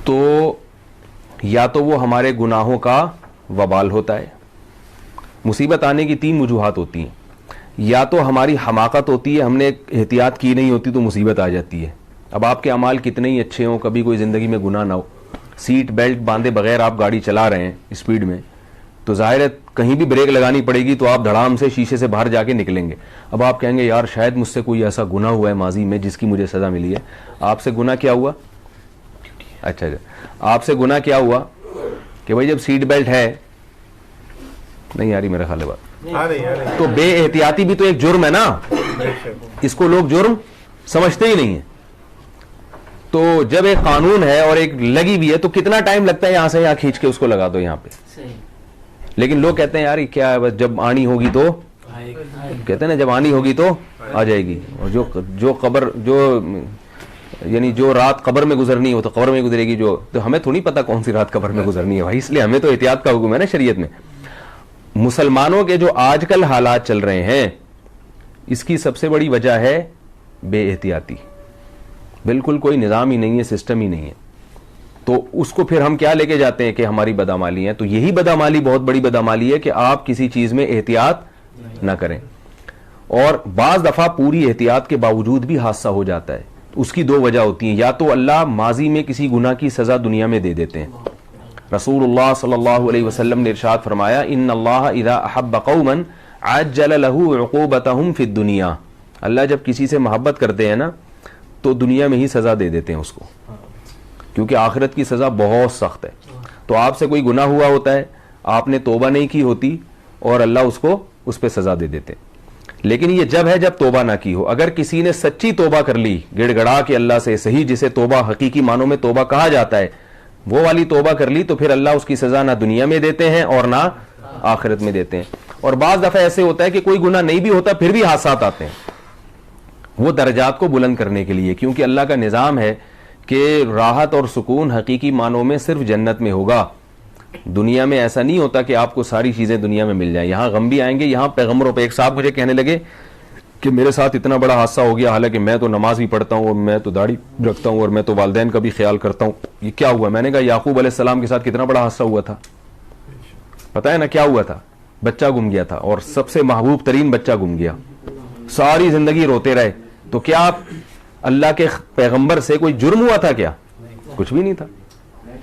تو یا تو وہ ہمارے گناہوں کا وبال ہوتا ہے. مصیبت آنے کی 3 وجوہات ہوتی ہیں. یا تو ہماری حماقت ہوتی ہے, ہم نے احتیاط کی نہیں ہوتی تو مصیبت آ جاتی ہے. اب آپ کے اعمال کتنے ہی اچھے ہوں, کبھی کوئی زندگی میں گناہ نہ ہو, سیٹ بیلٹ باندھے بغیر آپ گاڑی چلا رہے ہیں اسپیڈ میں, تو ظاہر ہے کہیں بھی بریک لگانی پڑے گی تو آپ دھڑام سے شیشے سے باہر جا کے نکلیں گے. اب آپ کہیں گے یار شاید مجھ سے کوئی ایسا گناہ ہوا ہے ماضی میں جس کی مجھے سزا ملی ہے. آپ سے گناہ کیا ہوا؟ اچھا آپ سے گناہ کیا ہوا کہ بھائی جب سیٹ بیلٹ ہے, نہیں آ رہی میرا خیال ہے بات, تو بے احتیاطی بھی تو ایک جرم ہے نا, اس کو لوگ جرم سمجھتے ہی نہیں ہیں. تو جب ایک قانون ہے اور ایک لگی بھی ہے تو کتنا ٹائم لگتا ہے یہاں سے یہاں کھینچ کے اس کو لگا دو یہاں پہ. لیکن لوگ کہتے ہیں یار یہ کیا ہے, بس جب آنی ہوگی تو کہتے ہیں نا جب آنی ہوگی تو آ جائے گی. اور جو قبر یعنی جو رات قبر میں گزرنی ہو تو قبر میں گزرے گی, تو ہمیں تھوڑی پتا کون سی رات قبر میں گزرنی ہے بھائی, اس لیے ہمیں تو احتیاط کا حکم ہے نا شریعت میں. مسلمانوں کے جو آج کل حالات چل رہے ہیں اس کی سب سے بڑی وجہ ہے بے احتیاطی. بالکل کوئی نظام ہی نہیں ہے, سسٹم ہی نہیں ہے. تو اس کو پھر ہم کیا لے کے جاتے ہیں کہ ہماری بدعمالی ہے. تو یہی بدعمالی بہت بڑی بدعمالی ہے کہ آپ کسی چیز میں احتیاط نہ کریں, اور بعض دفعہ پوری احتیاط کے باوجود بھی حادثہ ہو جاتا ہے. اس کی 2 وجہ ہوتی ہیں, یا تو اللہ ماضی میں کسی گناہ کی سزا دنیا میں دے دیتے ہیں. رسول اللہ صلی اللہ علیہ وسلم نے ارشاد فرمایا ان اللہ اذا احب قوما عجل له عقوبتهم فی الدنیا, اللہ جب کسی سے محبت کرتے ہیں نا تو دنیا میں ہی سزا دے دیتے ہیں اس کو, کیونکہ آخرت کی سزا بہت سخت ہے. تو آپ سے کوئی گناہ ہوا ہوتا ہے, آپ نے توبہ نہیں کی ہوتی اور اللہ اس پہ سزا دے دیتے. لیکن یہ جب ہے جب توبہ نہ کی ہو. اگر کسی نے سچی توبہ کر لی گڑ گڑا کے اللہ سے, صحیح جسے توبہ حقیقی معنوں میں توبہ کہا جاتا ہے, وہ والی توبہ کر لی تو پھر اللہ اس کی سزا نہ دنیا میں دیتے ہیں اور نہ آخرت میں دیتے ہیں. اور بعض دفعہ ایسے ہوتا ہے کہ کوئی گناہ نہیں بھی ہوتا پھر بھی حادثات آتے ہیں, وہ درجات کو بلند کرنے کے لیے, کیونکہ اللہ کا نظام ہے کہ راحت اور سکون حقیقی معنوں میں صرف جنت میں ہوگا. دنیا میں ایسا نہیں ہوتا کہ آپ کو ساری چیزیں دنیا میں مل جائیں, یہاں غم بھی آئیں گے. یہاں پیغمبروں پہ ایک صاحب مجھے کہنے لگے کہ میرے ساتھ اتنا بڑا حادثہ ہو گیا, حالانکہ میں تو نماز بھی پڑھتا ہوں اور میں تو داڑھی رکھتا ہوں اور میں تو والدین کا بھی خیال کرتا ہوں, یہ کیا ہوا؟ میں نے کہا یعقوب علیہ السلام کے ساتھ کتنا بڑا حادثہ ہوا تھا, پتہ ہے نا کیا ہوا تھا؟ بچہ گم گیا تھا, اور سب سے محبوب ترین بچہ گم گیا. ساری زندگی روتے رہے. تو کیا اللہ کے پیغمبر سے کوئی جرم ہوا تھا کیا؟ کچھ بھی نہیں تھا.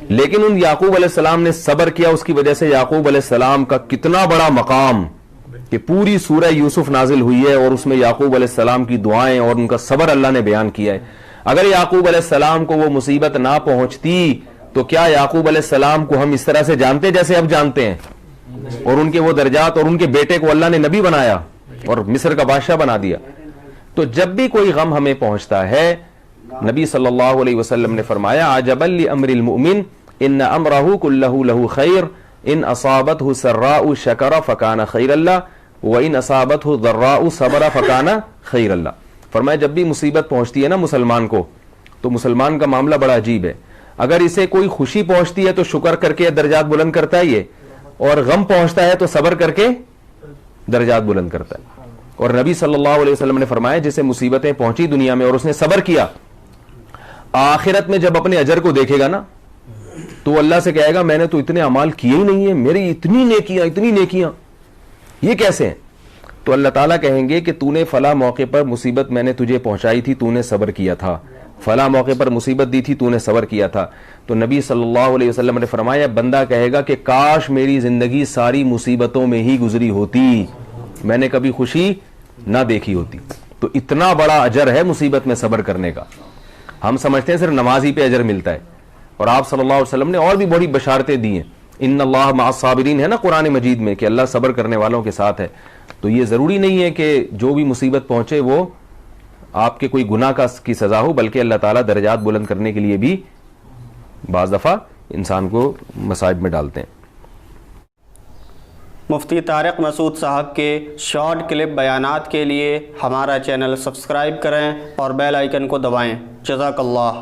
لیکن ان یعقوب علیہ السلام نے صبر کیا, اس کی وجہ سے یعقوب علیہ السلام کا کتنا بڑا مقام کہ پوری سورہ یوسف نازل ہوئی ہے اور اس میں یعقوب علیہ السلام کی دعائیں اور ان کا صبر اللہ نے بیان کیا ہے. اگر یعقوب علیہ السلام کو وہ مصیبت نہ پہنچتی تو کیا یعقوب علیہ السلام کو ہم اس طرح سے جانتے جیسے اب جانتے ہیں, اور ان کے وہ درجات, اور ان کے بیٹے کو اللہ نے نبی بنایا اور مصر کا بادشاہ بنا دیا. تو جب بھی کوئی غم ہمیں پہنچتا ہے, نبی صلی اللہ علیہ وسلم نے فرمایا عجبا لامر المؤمن ان امرہ کلہ لہ خیر ان اصابتہ سراء شکر فکان خیر اللہ وان اصابتہ ضراء صبر فکان خیر اللہ. فرمایا جب بھی مصیبت پہنچتی ہے نا مسلمان کو, تو مسلمان کا معاملہ بڑا عجیب ہے. اگر اسے کوئی خوشی پہنچتی ہے تو شکر کر کے درجات بلند کرتا ہے یہ, اور غم پہنچتا ہے تو صبر کر کے درجات بلند کرتا ہے. اور نبی صلی اللہ علیہ وسلم نے فرمایا جسے مصیبتیں پہنچی دنیا میں اور اس نے صبر کیا, آخرت میں جب اپنے اجر کو دیکھے گا نا تو اللہ سے کہے گا میں نے تو اتنے اعمال کیے ہی نہیں ہیں, میری اتنی نیکیاں یہ کیسے ہیں؟ تو اللہ تعالیٰ کہیں گے کہ تو نے فلاں موقع پر مصیبت میں نے تجھے پہنچائی تھی, تو نے صبر کیا تھا, فلاں موقع پر مصیبت دی تھی, تو نے صبر کیا تھا. تو نبی صلی اللہ علیہ وسلم نے فرمایا بندہ کہے گا کہ کاش میری زندگی ساری مصیبتوں میں ہی گزری ہوتی, میں نے کبھی خوشی نہ دیکھی ہوتی. تو اتنا بڑا اجر ہے مصیبت میں صبر کرنے کا. ہم سمجھتے ہیں صرف نمازی پہ اجر ملتا ہے, اور آپ صلی اللہ علیہ وسلم نے اور بھی بڑی بشارتیں دی ہیں. ان اللہ مع الصابرین ہے نا قرآن مجید میں, کہ اللہ صبر کرنے والوں کے ساتھ ہے. تو یہ ضروری نہیں ہے کہ جو بھی مصیبت پہنچے وہ آپ کے کوئی گناہ کی سزا ہو, بلکہ اللہ تعالیٰ درجات بلند کرنے کے لیے بھی بعض دفعہ انسان کو مصائب میں ڈالتے ہیں. مفتی طارق مسعود صاحب کے شارٹ کلپ بیانات کے لیے ہمارا چینل سبسکرائب کریں اور بیل آئیکن کو دبائیں. جزاک اللہ.